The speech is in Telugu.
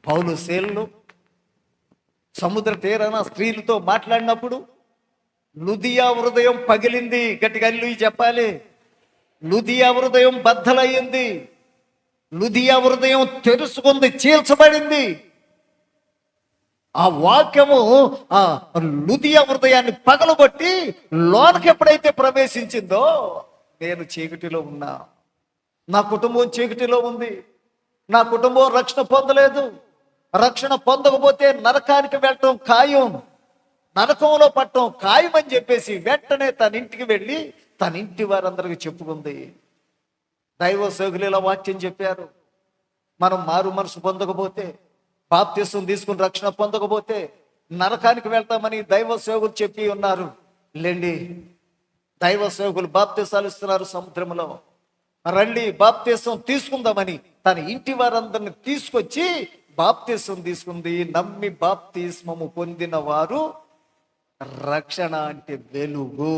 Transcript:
పౌలు సేలు సముద్ర తీరాన స్త్రీలతో మాట్లాడినప్పుడు లుదియా హృదయం పగిలింది. గట్టిగా హల్లెలూయా చెప్పాలి. లుదియా హృదయం బద్దలయ్యింది. లుదియా హృదయం తెరుచుకుంది, చీల్చబడింది. ఆ వాక్యము ఆ లుదియా హృదయాన్ని పగలగొట్టి లోనకి ఎప్పుడైతే ప్రవేశించిందో, నేను చీకటిలో ఉన్నా, నా కుటుంబం చీకటిలో ఉంది, నా కుటుంబం రక్షణ పొందలేదు, రక్షణ పొందకపోతే నరకానికి వెళ్ళటం ఖాయం, నరకంలో పట్టడం ఖాయం అని చెప్పేసి వెంటనే తన ఇంటికి వెళ్ళి తన ఇంటి వారందరికీ చెప్పుకుంది. దైవ సేవకులు ఇలా వాక్యం చెప్పారు, మనం మారు మనసు పొందకపోతే, బాప్తిసం తీసుకుని రక్షణ పొందకపోతే నరకానికి వెళ్తామని దైవ సేవకులు చెప్పి ఉన్నారు. లేండి, దైవ సేవకులు బాప్తిసాలు ఇస్తున్నారు సముద్రంలో, రండి బాప్తిసం తీసుకుందామని తన ఇంటి వారందరిని తీసుకొచ్చి బాప్తిసం తీసుకుంది. నమ్మి బాప్తిస్మము పొందిన వారు రక్షణ అంటే వెలుగు.